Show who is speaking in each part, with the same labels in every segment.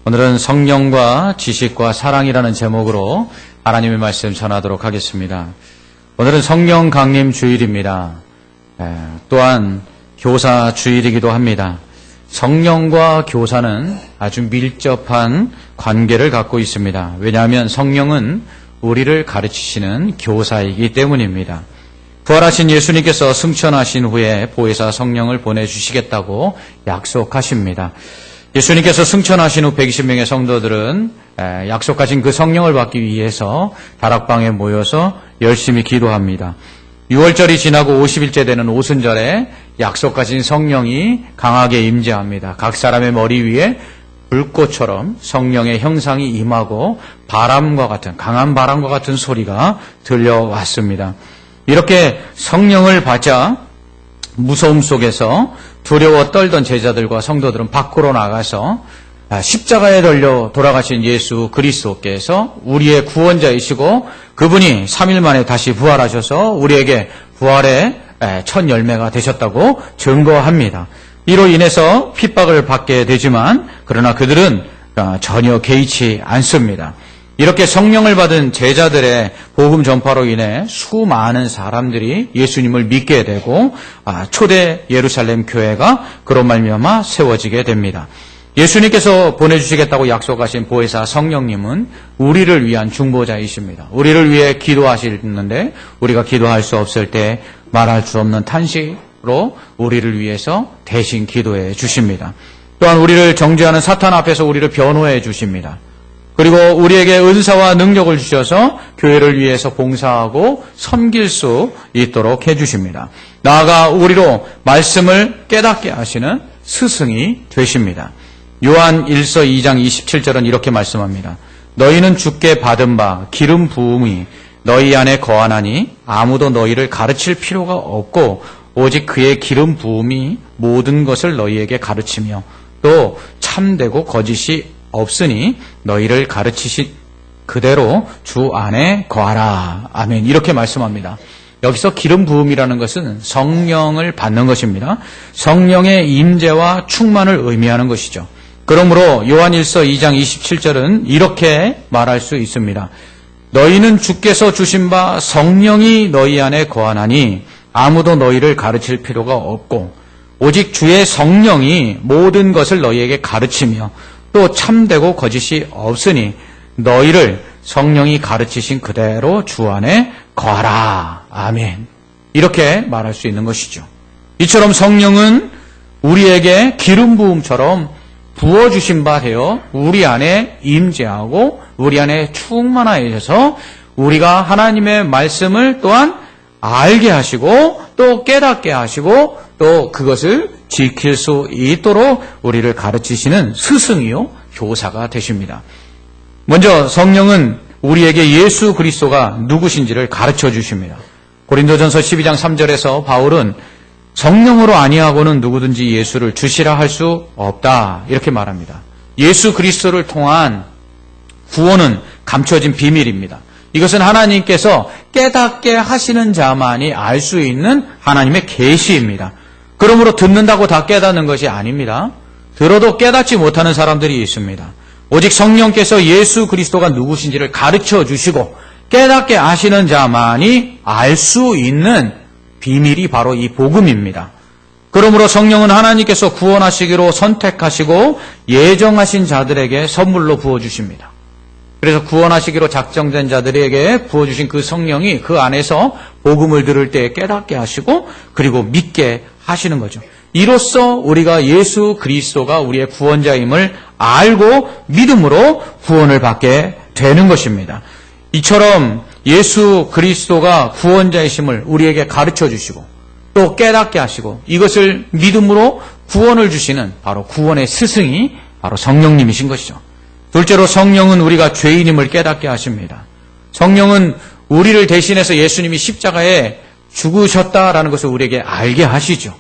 Speaker 1: 오늘은 성령과 지식과 사랑이라는 제목으로 하나님의 말씀 전하도록 하겠습니다. 오늘은 성령 강림 주일입니다. 또한 교사 주일이기도 합니다. 성령과 교사는 아주 밀접한 관계를 갖고 있습니다. 왜냐하면 성령은 우리를 가르치시는 교사이기 때문입니다. 부활하신 예수님께서 승천하신 후에 보혜사 성령을 보내주시겠다고 약속하십니다. 예수님께서 승천하신 후 120명의 성도들은 약속하신 그 성령을 받기 위해서 다락방에 모여서 열심히 기도합니다. 6월절이 지나고 50일째 되는 오순절에 약속하신 성령이 강하게 임재합니다. 각 사람의 머리 위에 불꽃처럼 성령의 형상이 임하고 바람과 같은, 강한 바람과 같은 소리가 들려왔습니다. 이렇게 성령을 받자 무서움 속에서 두려워 떨던 제자들과 성도들은 밖으로 나가서 십자가에 달려 돌아가신 예수 그리스도께서 우리의 구원자이시고 그분이 3일 만에 다시 부활하셔서 우리에게 부활의 첫 열매가 되셨다고 증거합니다. 이로 인해서 핍박을 받게 되지만 그러나 그들은 전혀 개의치 않습니다. 이렇게 성령을 받은 제자들의 복음 전파로 인해 수많은 사람들이 예수님을 믿게 되고 초대 예루살렘 교회가 그로 말미암아 세워지게 됩니다. 예수님께서 보내주시겠다고 약속하신 보혜사 성령님은 우리를 위한 중보자이십니다. 우리를 위해 기도하시는데 우리가 기도할 수 없을 때 말할 수 없는 탄식으로 우리를 위해서 대신 기도해 주십니다. 또한 우리를 정죄하는 사탄 앞에서 우리를 변호해 주십니다. 그리고 우리에게 은사와 능력을 주셔서 교회를 위해서 봉사하고 섬길 수 있도록 해주십니다. 나아가 우리로 말씀을 깨닫게 하시는 스승이 되십니다. 요한 1서 2장 27절은 이렇게 말씀합니다. 너희는 주께 받은 바 기름 부음이 너희 안에 거하나니 아무도 너희를 가르칠 필요가 없고 오직 그의 기름 부음이 모든 것을 너희에게 가르치며 또 참되고 거짓이 없으니 너희를 가르치신 그대로 주 안에 거하라. 아멘. 이렇게 말씀합니다. 여기서 기름 부음이라는 것은 성령을 받는 것입니다. 성령의 임재와 충만을 의미하는 것이죠. 그러므로 요한일서 2장 27절은 이렇게 말할 수 있습니다. 너희는 주께서 주신 바 성령이 너희 안에 거하나니 아무도 너희를 가르칠 필요가 없고 오직 주의 성령이 모든 것을 너희에게 가르치며 또 참되고 거짓이 없으니 너희를 성령이 가르치신 그대로 주 안에 거하라. 아멘. 이렇게 말할 수 있는 것이죠. 이처럼 성령은 우리에게 기름 부음처럼 부어주신 바 되어 우리 안에 임재하고 우리 안에 충만하여서 우리가 하나님의 말씀을 또한 알게 하시고 또 깨닫게 하시고 또 그것을 지킬 수 있도록 우리를 가르치시는 스승이요 교사가 되십니다. 먼저 성령은 우리에게 예수 그리스도가 누구신지를 가르쳐 주십니다. 고린도전서 12장 3절에서 바울은 성령으로 아니하고는 누구든지 예수를 주시라 할 수 없다 이렇게 말합니다. 예수 그리스도를 통한 구원은 감춰진 비밀입니다. 이것은 하나님께서 깨닫게 하시는 자만이 알 수 있는 하나님의 계시입니다. 그러므로 듣는다고 다 깨닫는 것이 아닙니다. 들어도 깨닫지 못하는 사람들이 있습니다. 오직 성령께서 예수 그리스도가 누구신지를 가르쳐 주시고 깨닫게 하시는 자만이 알 수 있는 비밀이 바로 이 복음입니다. 그러므로 성령은 하나님께서 구원하시기로 선택하시고 예정하신 자들에게 선물로 부어주십니다. 그래서 구원하시기로 작정된 자들에게 부어주신 그 성령이 그 안에서 복음을 들을 때 깨닫게 하시고 그리고 믿게 하시는 거죠. 이로써 우리가 예수 그리스도가 우리의 구원자임을 알고 믿음으로 구원을 받게 되는 것입니다. 이처럼 예수 그리스도가 구원자이심을 우리에게 가르쳐 주시고 또 깨닫게 하시고 이것을 믿음으로 구원을 주시는 바로 구원의 스승이 바로 성령님이신 것이죠. 둘째로 성령은 우리가 죄인임을 깨닫게 하십니다. 성령은 우리를 대신해서 예수님이 십자가에 죽으셨다라는 것을 우리에게 알게 하시죠.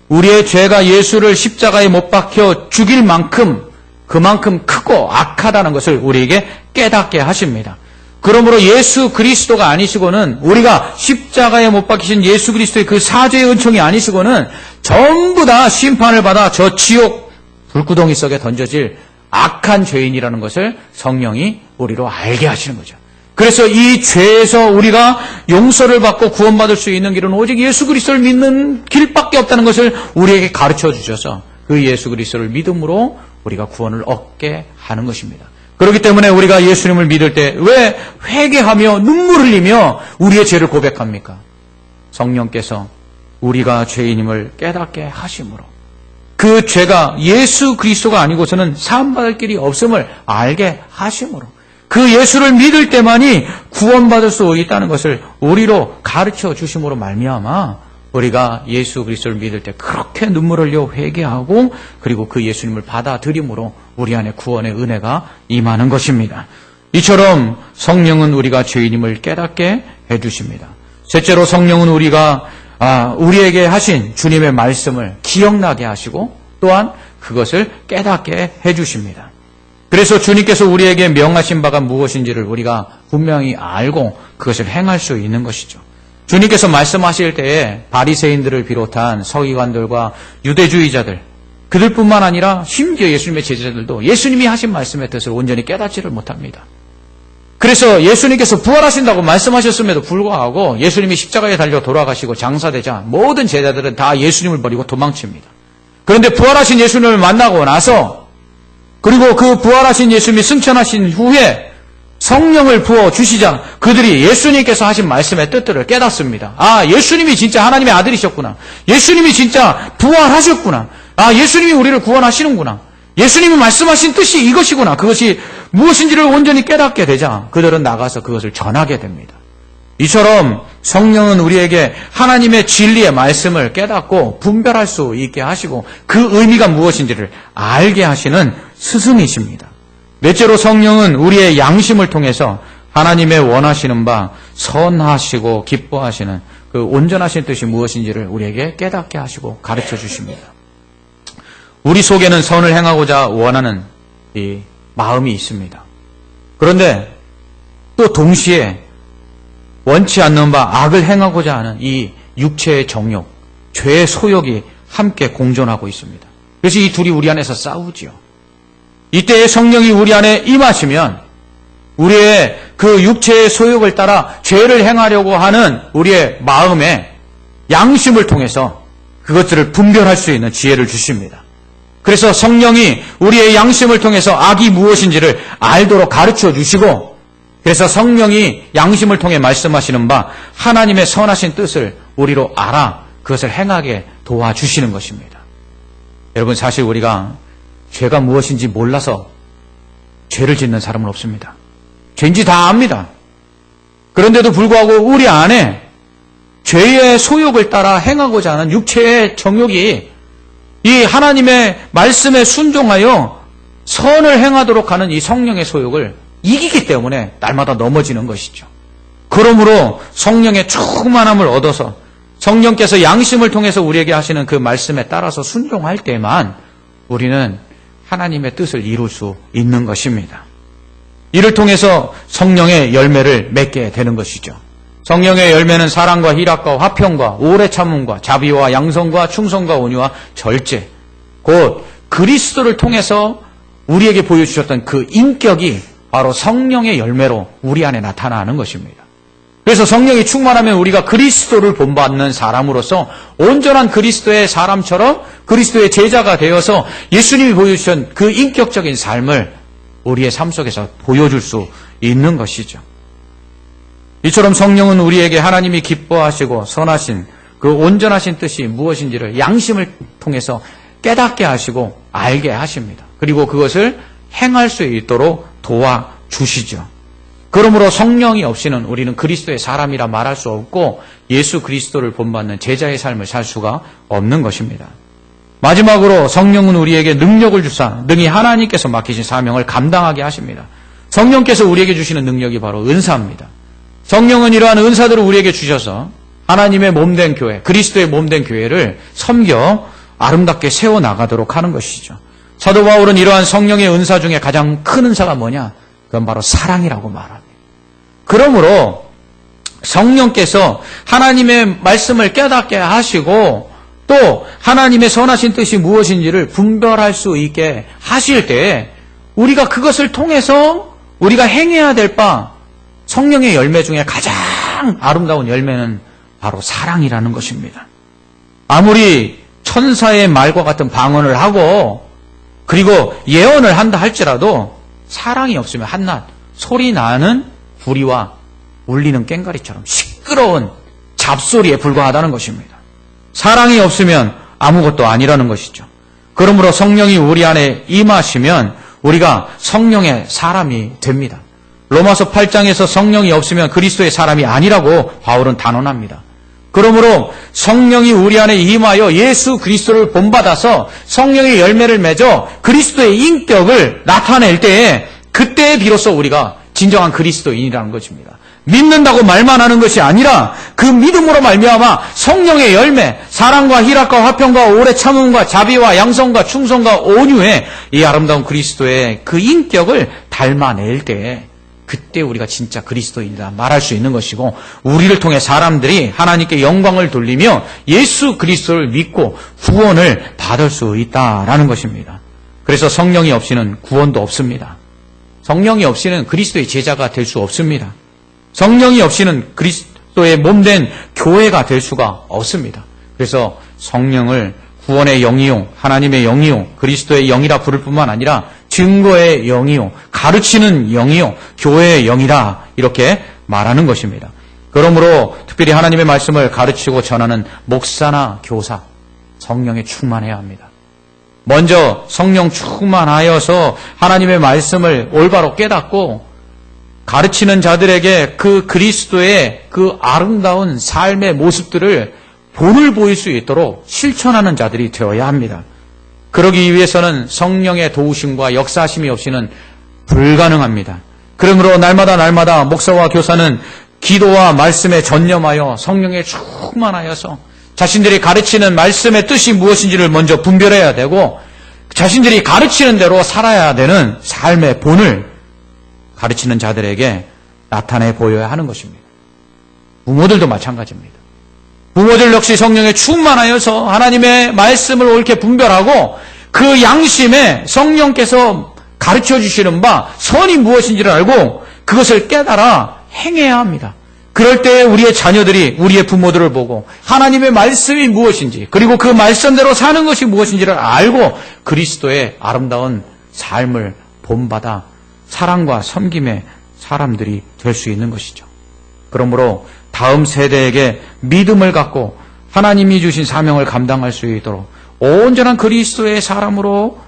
Speaker 1: 우리의 죄가 예수를 십자가에 못 박혀 죽일 만큼 그만큼 크고 악하다는 것을 우리에게 깨닫게 하십니다. 그러므로 예수 그리스도가 아니시고는 우리가 십자가에 못 박히신 예수 그리스도의 그 사죄의 은총이 아니시고는 전부 다 심판을 받아 저 지옥 불구덩이 속에 던져질 악한 죄인이라는 것을 성령이 우리로 알게 하시는 거죠. 그래서 이 죄에서 우리가 용서를 받고 구원받을 수 있는 길은 오직 예수 그리스도를 믿는 길밖에 없다는 것을 우리에게 가르쳐 주셔서 그 예수 그리스도를 믿음으로 우리가 구원을 얻게 하는 것입니다. 그렇기 때문에 우리가 예수님을 믿을 때 왜 회개하며 눈물 흘리며 우리의 죄를 고백합니까? 성령께서 우리가 죄인임을 깨닫게 하심으로 그 죄가 예수 그리스도가 아니고서는 사함받을 길이 없음을 알게 하심으로 그 예수를 믿을 때만이 구원받을 수 있다는 것을 우리로 가르쳐 주심으로 말미암아 우리가 예수 그리스도를 믿을 때 그렇게 눈물 흘려 회개하고 그리고 그 예수님을 받아들임으로 우리 안에 구원의 은혜가 임하는 것입니다. 이처럼 성령은 우리가 죄인임을 깨닫게 해주십니다. 셋째로 성령은 우리에게 하신 주님의 말씀을 기억나게 하시고 또한 그것을 깨닫게 해주십니다. 그래서 주님께서 우리에게 명하신 바가 무엇인지를 우리가 분명히 알고 그것을 행할 수 있는 것이죠. 주님께서 말씀하실 때에 바리새인들을 비롯한 서기관들과 유대주의자들 그들뿐만 아니라 심지어 예수님의 제자들도 예수님이 하신 말씀의 뜻을 온전히 깨닫지를 못합니다. 그래서 예수님께서 부활하신다고 말씀하셨음에도 불구하고 예수님이 십자가에 달려 돌아가시고 장사되자 모든 제자들은 다 예수님을 버리고 도망칩니다. 그런데 부활하신 예수님을 만나고 나서 그리고 그 부활하신 예수님이 승천하신 후에 성령을 부어주시자 그들이 예수님께서 하신 말씀의 뜻들을 깨닫습니다. 아, 예수님이 진짜 하나님의 아들이셨구나. 예수님이 진짜 부활하셨구나. 아, 예수님이 우리를 구원하시는구나. 예수님이 말씀하신 뜻이 이것이구나. 그것이 무엇인지를 온전히 깨닫게 되자 그들은 나가서 그것을 전하게 됩니다. 이처럼 성령은 우리에게 하나님의 진리의 말씀을 깨닫고 분별할 수 있게 하시고 그 의미가 무엇인지를 알게 하시는 스승이십니다. 넷째로 성령은 우리의 양심을 통해서 하나님의 원하시는 바 선하시고 기뻐하시는 그 온전하신 뜻이 무엇인지를 우리에게 깨닫게 하시고 가르쳐 주십니다. 우리 속에는 선을 행하고자 원하는 이 마음이 있습니다. 그런데 또 동시에 원치 않는 바 악을 행하고자 하는 이 육체의 정욕, 죄의 소욕이 함께 공존하고 있습니다. 그래서 이 둘이 우리 안에서 싸우지요. 이때 성령이 우리 안에 임하시면 우리의 그 육체의 소욕을 따라 죄를 행하려고 하는 우리의 마음의 양심을 통해서 그것들을 분별할 수 있는 지혜를 주십니다. 그래서 성령이 우리의 양심을 통해서 악이 무엇인지를 알도록 가르쳐 주시고 그래서 성령이 양심을 통해 말씀하시는 바 하나님의 선하신 뜻을 우리로 알아 그것을 행하게 도와주시는 것입니다. 여러분 사실 우리가 죄가 무엇인지 몰라서 죄를 짓는 사람은 없습니다. 죄인지 다 압니다. 그런데도 불구하고 우리 안에 죄의 소욕을 따라 행하고자 하는 육체의 정욕이 이 하나님의 말씀에 순종하여 선을 행하도록 하는 이 성령의 소욕을 이기기 때문에 날마다 넘어지는 것이죠. 그러므로 성령의 충만함을 얻어서 성령께서 양심을 통해서 우리에게 하시는 그 말씀에 따라서 순종할 때만 우리는 하나님의 뜻을 이룰 수 있는 것입니다. 이를 통해서 성령의 열매를 맺게 되는 것이죠. 성령의 열매는 사랑과 희락과 화평과 오래 참음과 자비와 양성과 충성과 온유와 절제, 곧 그리스도를 통해서 우리에게 보여주셨던 그 인격이 바로 성령의 열매로 우리 안에 나타나는 것입니다. 그래서 성령이 충만하면 우리가 그리스도를 본받는 사람으로서 온전한 그리스도의 사람처럼 그리스도의 제자가 되어서 예수님이 보여주신 그 인격적인 삶을 우리의 삶 속에서 보여줄 수 있는 것이죠. 이처럼 성령은 우리에게 하나님이 기뻐하시고 선하신 그 온전하신 뜻이 무엇인지를 양심을 통해서 깨닫게 하시고 알게 하십니다. 그리고 그것을 행할 수 있도록 도와주시죠. 그러므로 성령이 없이는 우리는 그리스도의 사람이라 말할 수 없고 예수 그리스도를 본받는 제자의 삶을 살 수가 없는 것입니다. 마지막으로 성령은 우리에게 능력을 주사 능히 하나님께서 맡기신 사명을 감당하게 하십니다. 성령께서 우리에게 주시는 능력이 바로 은사입니다. 성령은 이러한 은사들을 우리에게 주셔서 하나님의 몸된 교회, 그리스도의 몸된 교회를 섬겨 아름답게 세워나가도록 하는 것이죠. 사도 바울은 이러한 성령의 은사 중에 가장 큰 은사가 뭐냐? 그건 바로 사랑이라고 말합니다. 그러므로 성령께서 하나님의 말씀을 깨닫게 하시고 또 하나님의 선하신 뜻이 무엇인지를 분별할 수 있게 하실 때 우리가 그것을 통해서 우리가 행해야 될 바, 성령의 열매 중에 가장 아름다운 열매는 바로 사랑이라는 것입니다. 아무리 천사의 말과 같은 방언을 하고 그리고 예언을 한다 할지라도 사랑이 없으면 한낱 소리 나는 구리와 울리는 꽹과리처럼 시끄러운 잡소리에 불과하다는 것입니다. 사랑이 없으면 아무것도 아니라는 것이죠. 그러므로 성령이 우리 안에 임하시면 우리가 성령의 사람이 됩니다. 로마서 8장에서 성령이 없으면 그리스도의 사람이 아니라고 바울은 단언합니다. 그러므로 성령이 우리 안에 임하여 예수 그리스도를 본받아서 성령의 열매를 맺어 그리스도의 인격을 나타낼 때에 그때에 비로소 우리가 진정한 그리스도인이라는 것입니다. 믿는다고 말만 하는 것이 아니라 그 믿음으로 말미암아 성령의 열매, 사랑과 희락과 화평과 오래 참음과 자비와 양성과 충성과 온유의 이 아름다운 그리스도의 그 인격을 닮아낼 때에 그때 우리가 진짜 그리스도인이다 말할 수 있는 것이고 우리를 통해 사람들이 하나님께 영광을 돌리며 예수 그리스도를 믿고 구원을 받을 수 있다라는 것입니다. 그래서 성령이 없이는 구원도 없습니다. 성령이 없이는 그리스도의 제자가 될 수 없습니다. 성령이 없이는 그리스도의 몸된 교회가 될 수가 없습니다. 그래서 성령을 구원의 영이요, 하나님의 영이요, 그리스도의 영이라 부를 뿐만 아니라 증거의 영이요, 가르치는 영이요, 교회의 영이라 이렇게 말하는 것입니다. 그러므로 특별히 하나님의 말씀을 가르치고 전하는 목사나 교사, 성령에 충만해야 합니다. 먼저 성령 충만하여서 하나님의 말씀을 올바로 깨닫고 가르치는 자들에게 그 그리스도의 그 아름다운 삶의 모습들을 본을 보일 수 있도록 실천하는 자들이 되어야 합니다. 그러기 위해서는 성령의 도우심과 역사하심이 없이는 불가능합니다. 그러므로 날마다 목사와 교사는 기도와 말씀에 전념하여 성령에 충만하여서 자신들이 가르치는 말씀의 뜻이 무엇인지를 먼저 분별해야 되고 자신들이 가르치는 대로 살아야 되는 삶의 본을 가르치는 자들에게 나타내 보여야 하는 것입니다. 부모들도 마찬가지입니다. 부모들 역시 성령에 충만하여서 하나님의 말씀을 옳게 분별하고 그 양심에 성령께서 가르쳐 주시는 바 선이 무엇인지를 알고 그것을 깨달아 행해야 합니다. 그럴 때 우리의 자녀들이 우리의 부모들을 보고 하나님의 말씀이 무엇인지 그리고 그 말씀대로 사는 것이 무엇인지를 알고 그리스도의 아름다운 삶을 본받아 사랑과 섬김의 사람들이 될 수 있는 것이죠. 그러므로 다음 세대에게 믿음을 갖고 하나님이 주신 사명을 감당할 수 있도록 온전한 그리스도의 사람으로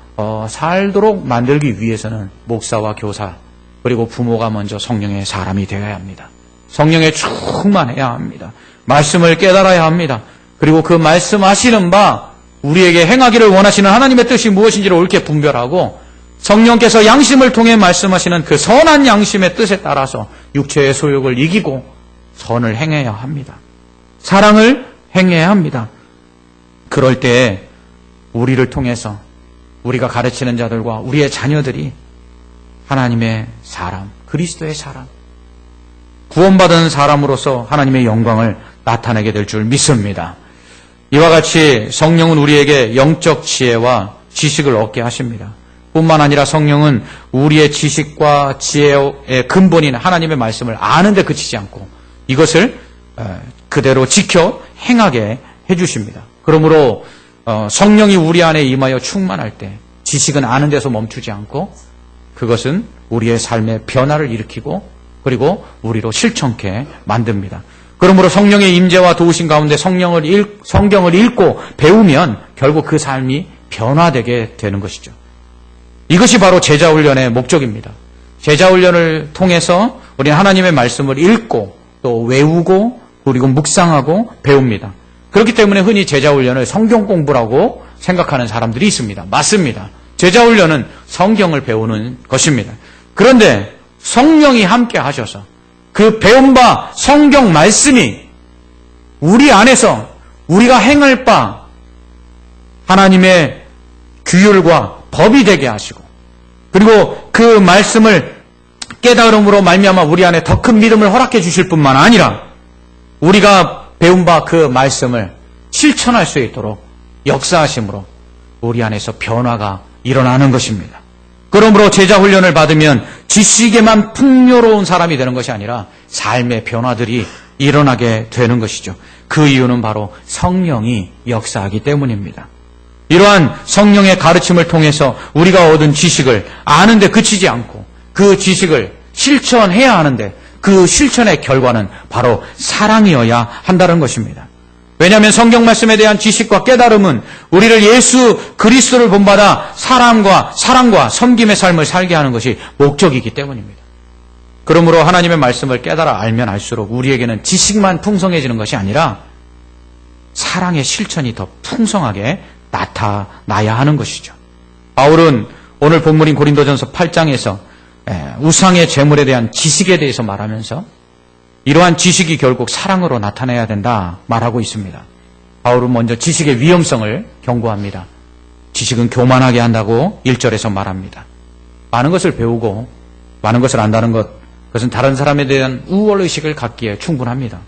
Speaker 1: 살도록 만들기 위해서는 목사와 교사 그리고 부모가 먼저 성령의 사람이 되어야 합니다. 성령에 충만해야 합니다. 말씀을 깨달아야 합니다. 그리고 그 말씀하시는 바 우리에게 행하기를 원하시는 하나님의 뜻이 무엇인지를 옳게 분별하고 성령께서 양심을 통해 말씀하시는 그 선한 양심의 뜻에 따라서 육체의 소욕을 이기고 선을 행해야 합니다. 사랑을 행해야 합니다. 그럴 때 우리를 통해서 우리가 가르치는 자들과 우리의 자녀들이 하나님의 사람, 그리스도의 사람, 구원받은 사람으로서 하나님의 영광을 나타내게 될 줄 믿습니다. 이와 같이 성령은 우리에게 영적 지혜와 지식을 얻게 하십니다. 뿐만 아니라 성령은 우리의 지식과 지혜의 근본인 하나님의 말씀을 아는 데 그치지 않고 이것을 그대로 지켜 행하게 해주십니다. 그러므로 성령이 우리 안에 임하여 충만할 때 지식은 아는 데서 멈추지 않고 그것은 우리의 삶의 변화를 일으키고 그리고 우리로 실천케 만듭니다. 그러므로 성령의 임재와 도우심 가운데 성경을 읽고 배우면 결국 그 삶이 변화되게 되는 것이죠. 이것이 바로 제자훈련의 목적입니다. 제자훈련을 통해서 우리는 하나님의 말씀을 읽고 또 외우고 그리고 묵상하고 배웁니다. 그렇기 때문에 흔히 제자훈련을 성경 공부라고 생각하는 사람들이 있습니다. 맞습니다. 제자훈련은 성경을 배우는 것입니다. 그런데 성령이 함께 하셔서 그 배운 바 성경 말씀이 우리 안에서 우리가 행할 바 하나님의 규율과 법이 되게 하시고 그리고 그 말씀을 깨달음으로 말미암아 우리 안에 더 큰 믿음을 허락해 주실 뿐만 아니라 우리가 배운 바 그 말씀을 실천할 수 있도록 역사하심으로 우리 안에서 변화가 일어나는 것입니다. 그 그러므로 제자 훈련을 받으면 지식에만 풍요로운 사람이 되는 것이 아니라 삶의 변화들이 일어나게 되는 것이죠. 그 이유는 바로 성령이 역사하기 때문입니다. 이러한 성령의 가르침을 통해서 우리가 얻은 지식을 아는데 그치지 않고 그 지식을 실천해야 하는데 그 실천의 결과는 바로 사랑이어야 한다는 것입니다. 왜냐하면 성경 말씀에 대한 지식과 깨달음은 우리를 예수 그리스도를 본받아 사랑과 섬김의 삶을 살게 하는 것이 목적이기 때문입니다. 그러므로 하나님의 말씀을 깨달아 알면 알수록 우리에게는 지식만 풍성해지는 것이 아니라 사랑의 실천이 더 풍성하게 나타나야 하는 것이죠. 바울은 오늘 본문인 고린도전서 8장에서 우상의 재물에 대한 지식에 대해서 말하면서 이러한 지식이 결국 사랑으로 나타나야 된다 말하고 있습니다. 바울은 먼저 지식의 위험성을 경고합니다. 지식은 교만하게 한다고 1절에서 말합니다. 많은 것을 배우고 많은 것을 안다는 것, 그것은 다른 사람에 대한 우월의식을 갖기에 충분합니다.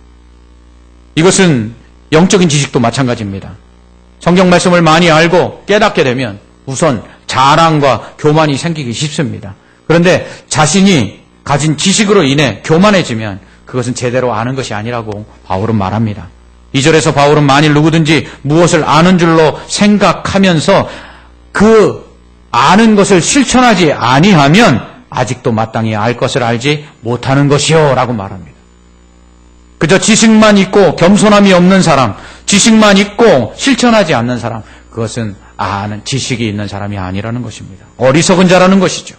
Speaker 1: 이것은 영적인 지식도 마찬가지입니다. 성경 말씀을 많이 알고 깨닫게 되면 우선 자랑과 교만이 생기기 쉽습니다. 그런데 자신이 가진 지식으로 인해 교만해지면 그것은 제대로 아는 것이 아니라고 바울은 말합니다. 2절에서 바울은 만일 누구든지 무엇을 아는 줄로 생각하면서 그 아는 것을 실천하지 아니하면 아직도 마땅히 알 것을 알지 못하는 것이요 라고 말합니다. 그저 지식만 있고 겸손함이 없는 사람, 지식만 있고 실천하지 않는 사람, 그것은 아는 지식이 있는 사람이 아니라는 것입니다. 어리석은 자라는 것이죠.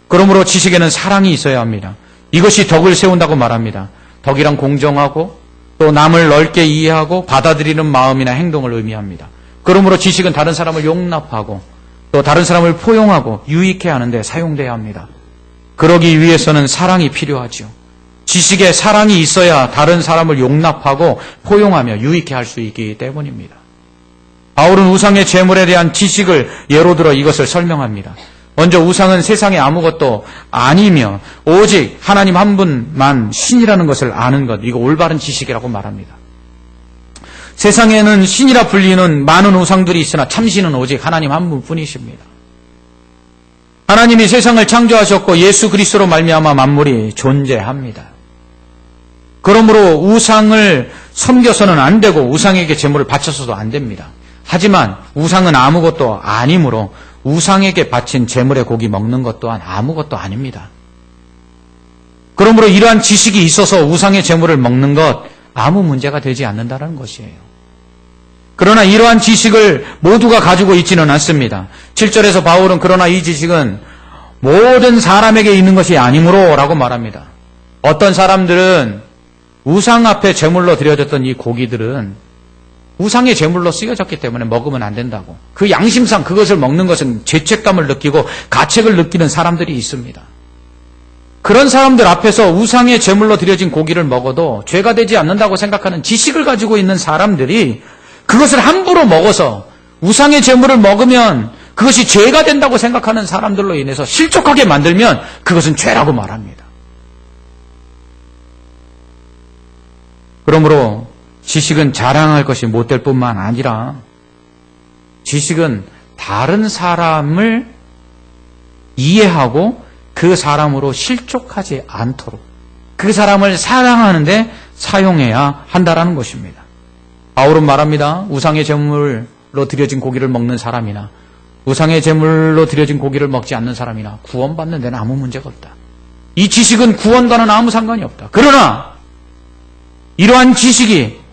Speaker 1: 그러므로 지식에는 사랑이 있어야 합니다. 이것이 덕을 세운다고 말합니다. 덕이란 공정하고 또 남을 넓게 이해하고 받아들이는 마음이나 행동을 의미합니다. 그러므로 지식은 다른 사람을 용납하고 또 다른 사람을 포용하고 유익해 하는데 사용돼야 합니다. 그러기 위해서는 사랑이 필요하죠. 지식에 사랑이 있어야 다른 사람을 용납하고 포용하며 유익해 할 수 있기 때문입니다. 바울은 우상의 재물에 대한 지식을 예로 들어 이것을 설명합니다. 먼저 우상은 세상에 아무것도 아니며 오직 하나님 한 분만 신이라는 것을 아는 것, 이거 올바른 지식이라고 말합니다. 세상에는 신이라 불리는 많은 우상들이 있으나 참신은 오직 하나님 한 분뿐이십니다. 하나님이 세상을 창조하셨고 예수 그리스도로 말미암아 만물이 존재합니다. 그러므로 우상을 섬겨서는 안 되고 우상에게 제물을 바쳐서도 안 됩니다. 하지만 우상은 아무것도 아니므로 우상에게 바친 제물의 고기 먹는 것 또한 아무것도 아닙니다. 그러므로 이러한 지식이 있어서 우상의 제물을 먹는 것 아무 문제가 되지 않는다는 것이에요. 그러나 이러한 지식을 모두가 가지고 있지는 않습니다. 7절에서 바울은 그러나 이 지식은 모든 사람에게 있는 것이 아니므로 라고 말합니다. 어떤 사람들은 우상 앞에 제물로 드려졌던 이 고기들은 우상의 제물로 쓰여졌기 때문에 먹으면 안 된다고. 그 양심상 그것을 먹는 것은 죄책감을 느끼고 가책을 느끼는 사람들이 있습니다. 그런 사람들 앞에서 우상의 제물로 드려진 고기를 먹어도 죄가 되지 않는다고 생각하는 지식을 가지고 있는 사람들이 그것을 함부로 먹어서 우상의 제물을 먹으면 그것이 죄가 된다고 생각하는 사람들로 인해서 실족하게 만들면 그것은 죄라고 말합니다. 그러므로 지식은 자랑할 것이 못될 뿐만 아니라 지식은 다른 사람을 이해하고 그 사람으로 실족하지 않도록 그 사람을 사랑하는데 사용해야 한다라는 것입니다. 바울은 말합니다. 우상의 제물로 드려진 고기를 먹는 사람이나 우상의 제물로 드려진 고기를 먹지 않는 사람이나 구원받는 데는 아무 문제가 없다. 이 지식은 구원과는 아무 상관이 없다. 그러나 이러한 지식이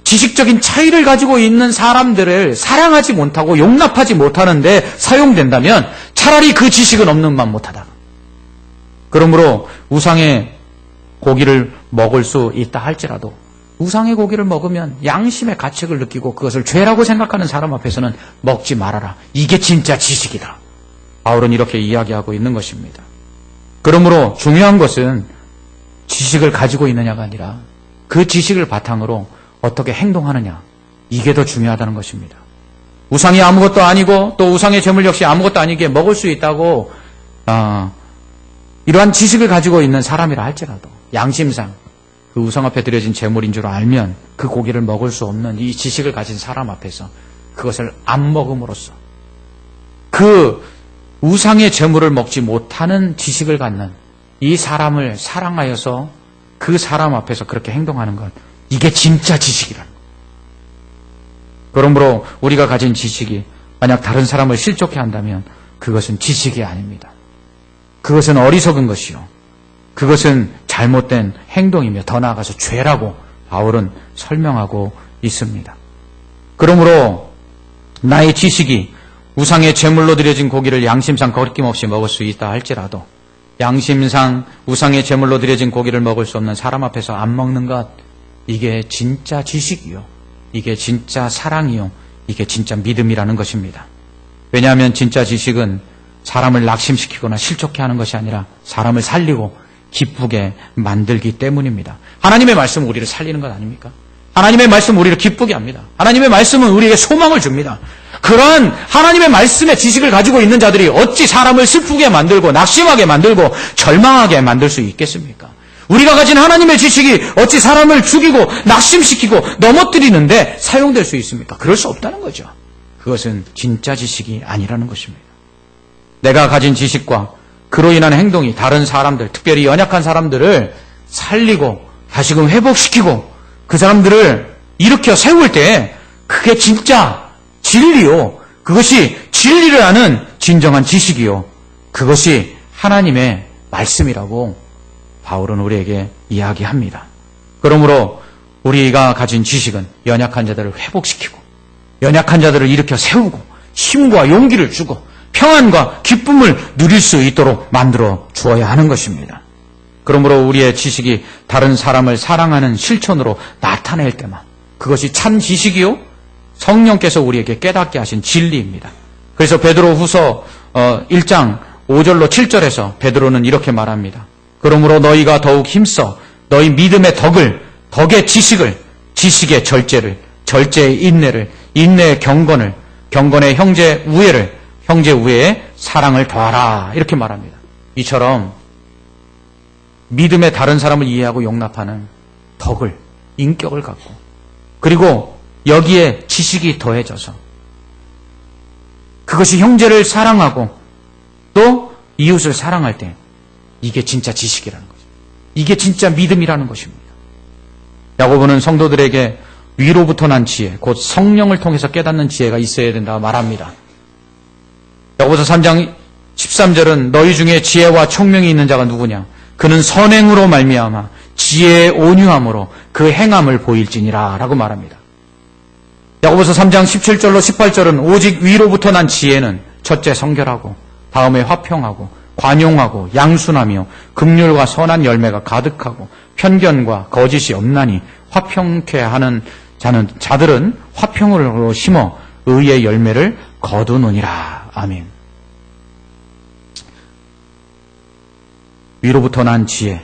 Speaker 1: 지식적인 차이를 가지고 있는 사람들을 사랑하지 못하고 용납하지 못하는데 사용된다면 차라리 그 지식은 없는 만 못하다. 그러므로 우상의 고기를 먹을 수 있다 할지라도 우상의 고기를 먹으면 양심의 가책을 느끼고 그것을 죄라고 생각하는 사람 앞에서는 먹지 말아라. 이게 진짜 지식이다. 바울은 이렇게 이야기하고 있는 것입니다. 그러므로 중요한 것은 지식을 가지고 있느냐가 아니라 그 지식을 바탕으로 어떻게 행동하느냐, 이게 더 중요하다는 것입니다. 우상이 아무것도 아니고 또 우상의 제물 역시 아무것도 아니게 먹을 수 있다고 이러한 지식을 가지고 있는 사람이라 할지라도 양심상 그 우상 앞에 드려진 제물인 줄 알면 그 고기를 먹을 수 없는 이 지식을 가진 사람 앞에서 그것을 안 먹음으로써 그 우상의 재물을 먹지 못하는 지식을 갖는 이 사람을 사랑하여서 그 사람 앞에서 그렇게 행동하는 것, 이게 진짜 지식이라는 거예요. 그러므로 우리가 가진 지식이 만약 다른 사람을 실족해 한다면 그것은 지식이 아닙니다. 그것은 어리석은 것이요, 그것은 잘못된 행동이며 더 나아가서 죄라고 바울은 설명하고 있습니다. 그러므로 나의 지식이 우상의 제물로 드려진 고기를 양심상 거리낌없이 먹을 수 있다 할지라도 양심상 우상의 제물로 드려진 고기를 먹을 수 없는 사람 앞에서 안 먹는 것, 이게 진짜 지식이요, 이게 진짜 사랑이요, 이게 진짜 믿음이라는 것입니다. 왜냐하면 진짜 지식은 사람을 낙심시키거나 실족해 하는 것이 아니라 사람을 살리고 기쁘게 만들기 때문입니다. 하나님의 말씀은 우리를 살리는 것 아닙니까? 하나님의 말씀은 우리를 기쁘게 합니다. 하나님의 말씀은 우리에게 소망을 줍니다. 그런 하나님의 말씀의 지식을 가지고 있는 자들이 어찌 사람을 슬프게 만들고 낙심하게 만들고 절망하게 만들 수 있겠습니까? 우리가 가진 하나님의 지식이 어찌 사람을 죽이고 낙심시키고 넘어뜨리는데 사용될 수 있습니까? 그럴 수 없다는 거죠. 그것은 진짜 지식이 아니라는 것입니다. 내가 가진 지식과 그로 인한 행동이 다른 사람들, 특별히 연약한 사람들을 살리고 다시금 회복시키고 그 사람들을 일으켜 세울 때 그게 진짜 진리요, 그것이 진리를 아는 진정한 지식이요, 그것이 하나님의 말씀이라고 바울은 우리에게 이야기합니다. 그러므로 우리가 가진 지식은 연약한 자들을 회복시키고 연약한 자들을 일으켜 세우고 힘과 용기를 주고 평안과 기쁨을 누릴 수 있도록 만들어 주어야 하는 것입니다. 그러므로 우리의 지식이 다른 사람을 사랑하는 실천으로 나타낼 때만 그것이 참 지식이요, 성령께서 우리에게 깨닫게 하신 진리입니다. 그래서 베드로후서 1장 5절로 7절에서 베드로는 이렇게 말합니다. 그러므로 너희가 더욱 힘써 너희 믿음의 덕의 지식을, 지식의 절제를, 절제의 인내를, 인내의 경건을, 경건의 형제 우애를, 형제 우애의 사랑을 더하라, 이렇게 말합니다. 이처럼 믿음의 다른 사람을 이해하고 용납하는 덕을, 인격을 갖고, 그리고 여기에 지식이 더해져서 그것이 형제를 사랑하고 또 이웃을 사랑할 때 이게 진짜 지식이라는 거죠. 이게 진짜 믿음이라는 것입니다. 야고보는 성도들에게 위로부터 난 지혜, 곧 성령을 통해서 깨닫는 지혜가 있어야 된다고 말합니다. 야고보서 3장 13절은 너희 중에 지혜와 총명이 있는 자가 누구냐? 그는 선행으로 말미암아 지혜의 온유함으로 그 행함을 보일지니라 라고 말합니다. 야고보서 3장 17절로 18절은 오직 위로부터 난 지혜는 첫째 성결하고 다음에 화평하고 관용하고 양순하며 긍휼과 선한 열매가 가득하고 편견과 거짓이 없나니 화평케 하는 자들은 화평으로 심어 의의 열매를 거두느니라. 아멘. 위로부터 난 지혜,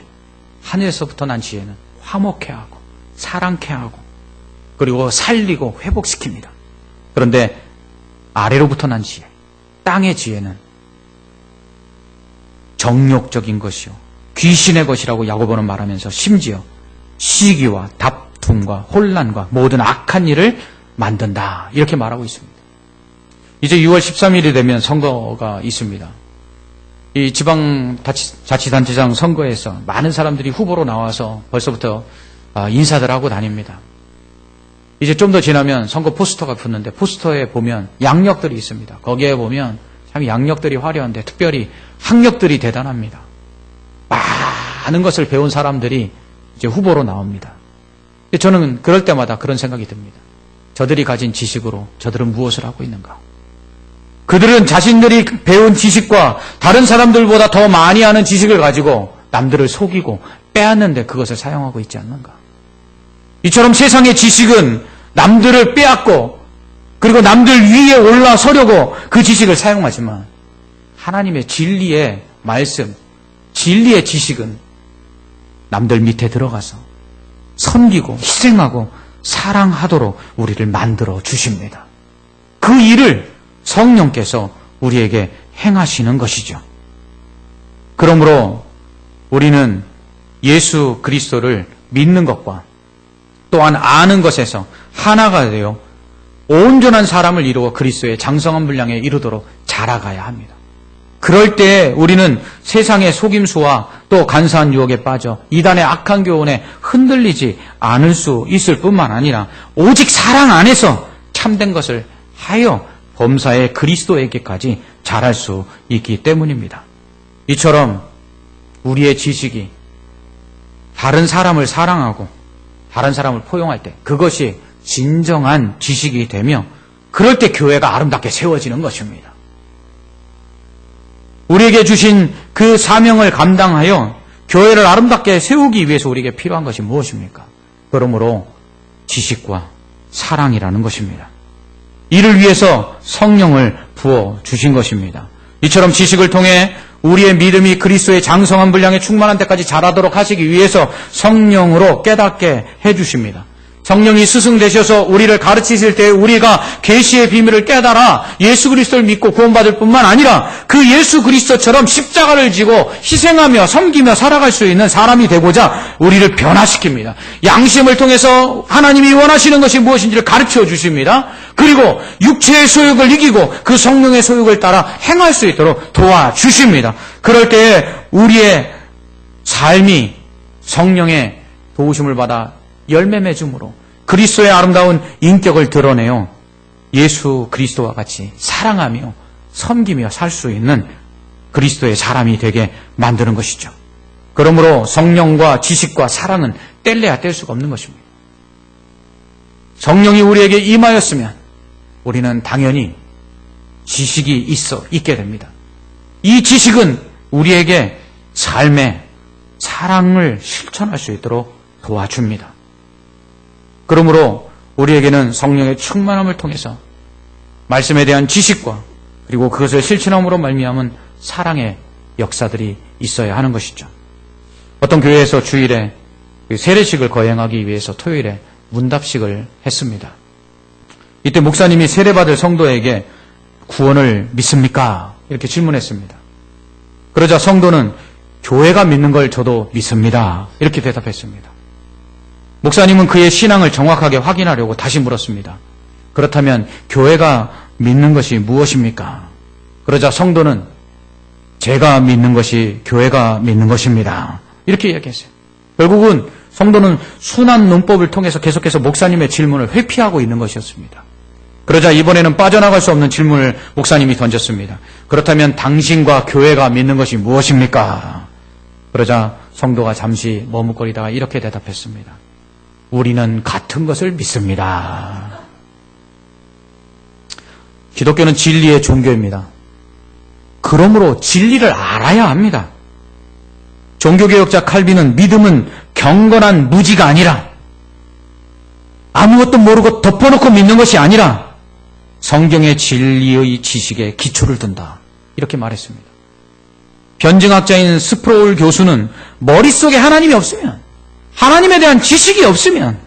Speaker 1: 하늘에서부터 난 지혜는 화목케 하고 사랑케 하고 그리고 살리고 회복시킵니다. 그런데 아래로부터 난 지혜, 땅의 지혜는 정욕적인 것이요 귀신의 것이라고 야고보는 말하면서 심지어 시기와 다툼과 혼란과 모든 악한 일을 만든다, 이렇게 말하고 있습니다. 이제 6월 13일이 되면 선거가 있습니다. 이 지방자치단체장 선거에서 많은 사람들이 후보로 나와서 벌써부터 인사들 하고 다닙니다. 이제 좀 더 지나면 선거 포스터가 붙는데 포스터에 보면 양력들이 있습니다. 거기에 보면 참 양력들이 화려한데 특별히 학력들이 대단합니다. 많은 것을 배운 사람들이 이제 후보로 나옵니다. 저는 그럴 때마다 그런 생각이 듭니다. 저들이 가진 지식으로 저들은 무엇을 하고 있는가? 그들은 자신들이 배운 지식과 다른 사람들보다 더 많이 아는 지식을 가지고 남들을 속이고 빼앗는데 그것을 사용하고 있지 않는가? 이처럼 세상의 지식은 남들을 빼앗고 그리고 남들 위에 올라서려고 그 지식을 사용하지만 하나님의 진리의 말씀, 진리의 지식은 남들 밑에 들어가서 섬기고 희생하고 사랑하도록 우리를 만들어 주십니다. 그 일을 성령께서 우리에게 행하시는 것이죠. 그러므로 우리는 예수 그리스도를 믿는 것과 또한 아는 것에서 하나가 되어 온전한 사람을 이루어 그리스도의 장성한 분량에 이르도록 자라가야 합니다. 그럴 때 우리는 세상의 속임수와 또 간사한 유혹에 빠져 이단의 악한 교훈에 흔들리지 않을 수 있을 뿐만 아니라 오직 사랑 안에서 참된 것을 하여 범사의 그리스도에게까지 자랄 수 있기 때문입니다. 이처럼 우리의 지식이 다른 사람을 사랑하고 다른 사람을 포용할 때 그것이 진정한 지식이 되며 그럴 때 교회가 아름답게 세워지는 것입니다. 우리에게 주신 그 사명을 감당하여 교회를 아름답게 세우기 위해서 우리에게 필요한 것이 무엇입니까? 그러므로 지식과 사랑이라는 것입니다. 이를 위해서 성령을 부어주신 것입니다. 이처럼 지식을 통해 우리의 믿음이 그리스도의 장성한 분량에 충만한 데까지 자라도록 하시기 위해서 성령으로 깨닫게 해주십니다. 성령이 스승 되셔서 우리를 가르치실 때 우리가 계시의 비밀을 깨달아 예수 그리스도를 믿고 구원받을 뿐만 아니라 그 예수 그리스도처럼 십자가를 지고 희생하며 섬기며 살아갈 수 있는 사람이 되고자 우리를 변화시킵니다. 양심을 통해서 하나님이 원하시는 것이 무엇인지를 가르쳐 주십니다. 그리고 육체의 소욕을 이기고 그 성령의 소욕을 따라 행할 수 있도록 도와주십니다. 그럴 때에 우리의 삶이 성령의 도우심을 받아 열매 맺음으로 그리스도의 아름다운 인격을 드러내어 예수 그리스도와 같이 사랑하며 섬기며 살 수 있는 그리스도의 사람이 되게 만드는 것이죠. 그러므로 성령과 지식과 사랑은 뗄래야 뗄 수가 없는 것입니다. 성령이 우리에게 임하였으면 우리는 당연히 지식이 있게 됩니다. 이 지식은 우리에게 삶의 사랑을 실천할 수 있도록 도와줍니다. 그러므로 우리에게는 성령의 충만함을 통해서 말씀에 대한 지식과 그리고 그것을 실천함으로 말미암은 사랑의 역사들이 있어야 하는 것이죠. 어떤 교회에서 주일에 세례식을 거행하기 위해서 토요일에 문답식을 했습니다. 이때 목사님이 세례받을 성도에게 구원을 믿습니까? 이렇게 질문했습니다. 그러자 성도는 교회가 믿는 걸 저도 믿습니다. 이렇게 대답했습니다. 목사님은 그의 신앙을 정확하게 확인하려고 다시 물었습니다. 그렇다면 교회가 믿는 것이 무엇입니까? 그러자 성도는 제가 믿는 것이 교회가 믿는 것입니다. 이렇게 이야기했어요. 결국은 성도는 순한 논법을 통해서 계속해서 목사님의 질문을 회피하고 있는 것이었습니다. 그러자 이번에는 빠져나갈 수 없는 질문을 목사님이 던졌습니다. 그렇다면 당신과 교회가 믿는 것이 무엇입니까? 그러자 성도가 잠시 머뭇거리다가 이렇게 대답했습니다. 우리는 같은 것을 믿습니다. 기독교는 진리의 종교입니다. 그러므로 진리를 알아야 합니다. 종교개혁자 칼빈은 믿음은 경건한 무지가 아니라 아무것도 모르고 덮어놓고 믿는 것이 아니라 성경의 진리의 지식에 기초를 둔다. 이렇게 말했습니다. 변증학자인 스프로울 교수는 머릿속에 하나님이 없으면 하나님에 대한 지식이 없으면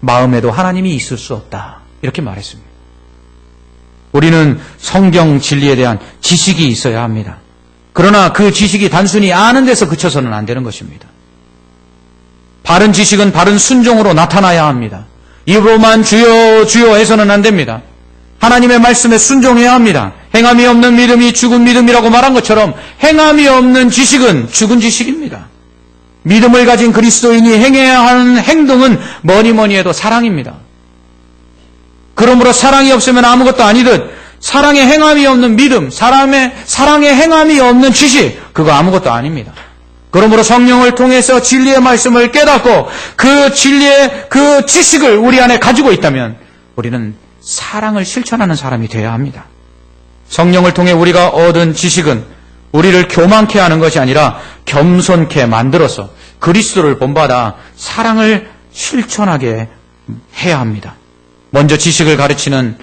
Speaker 1: 마음에도 하나님이 있을 수 없다. 이렇게 말했습니다. 우리는 성경 진리에 대한 지식이 있어야 합니다. 그러나 그 지식이 단순히 아는 데서 그쳐서는 안 되는 것입니다. 바른 지식은 바른 순종으로 나타나야 합니다. 입으로만 주여 주여 해서는 안 됩니다. 하나님의 말씀에 순종해야 합니다. 행함이 없는 믿음이 죽은 믿음이라고 말한 것처럼 행함이 없는 지식은 죽은 지식입니다. 믿음을 가진 그리스도인이 행해야 하는 행동은 뭐니 해도 사랑입니다. 그러므로 사랑이 없으면 아무것도 아니듯 사랑의 행함이 없는 믿음, 사랑의 행함이 없는 지식, 그거 아무것도 아닙니다. 그러므로 성령을 통해서 진리의 말씀을 깨닫고 그 진리의 그 지식을 우리 안에 가지고 있다면 우리는 사랑을 실천하는 사람이 되어야 합니다. 성령을 통해 우리가 얻은 지식은 우리를 교만케 하는 것이 아니라 겸손케 만들어서 그리스도를 본받아 사랑을 실천하게 해야 합니다. 먼저 지식을 가르치는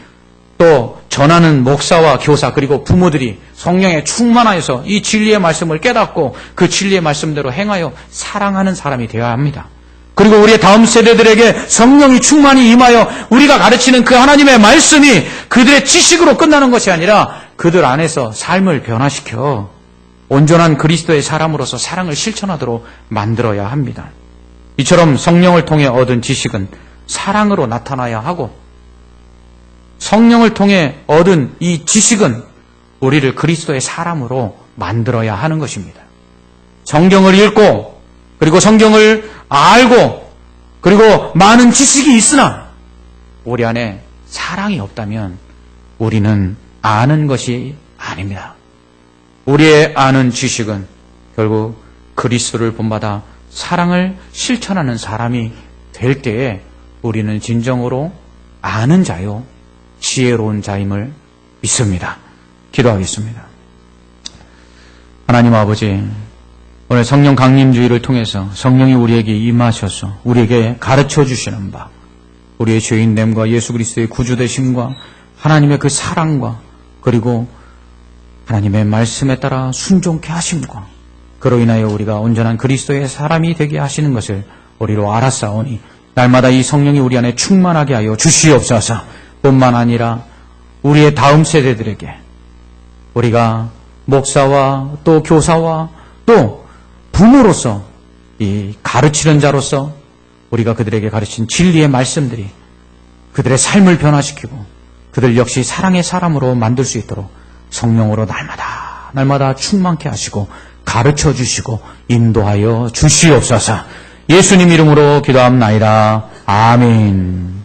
Speaker 1: 또 전하는 목사와 교사 그리고 부모들이 성령에 충만하여서 이 진리의 말씀을 깨닫고 그 진리의 말씀대로 행하여 사랑하는 사람이 되어야 합니다. 그리고 우리의 다음 세대들에게 성령이 충만히 임하여 우리가 가르치는 그 하나님의 말씀이 그들의 지식으로 끝나는 것이 아니라 그들 안에서 삶을 변화시켜 온전한 그리스도의 사람으로서 사랑을 실천하도록 만들어야 합니다. 이처럼 성령을 통해 얻은 지식은 사랑으로 나타나야 하고 성령을 통해 얻은 이 지식은 우리를 그리스도의 사람으로 만들어야 하는 것입니다. 성경을 읽고 그리고 성경을 알고 그리고 많은 지식이 있으나 우리 안에 사랑이 없다면 우리는 아는 것이 아닙니다. 우리의 아는 지식은 결국 그리스도를 본받아 사랑을 실천하는 사람이 될 때에 우리는 진정으로 아는 자요 지혜로운 자임을 믿습니다. 기도하겠습니다. 하나님 아버지, 오늘 성령 강림주의를 통해서 성령이 우리에게 임하셔서 우리에게 가르쳐 주시는 바, 우리의 죄인됨과 예수 그리스도의 구주되심과 하나님의 그 사랑과 그리고 하나님의 말씀에 따라 순종케 하심과 그로 인하여 우리가 온전한 그리스도의 사람이 되게 하시는 것을 우리로 알았사오니 날마다 이 성령이 우리 안에 충만하게 하여 주시옵소서. 뿐만 아니라 우리의 다음 세대들에게 우리가 목사와 또 교사와 또 부모로서 이 가르치는 자로서 우리가 그들에게 가르친 진리의 말씀들이 그들의 삶을 변화시키고 그들 역시 사랑의 사람으로 만들 수 있도록 성령으로 날마다 충만케 하시고 가르쳐 주시고 인도하여 주시옵소서. 예수님 이름으로 기도합나이다. 아멘.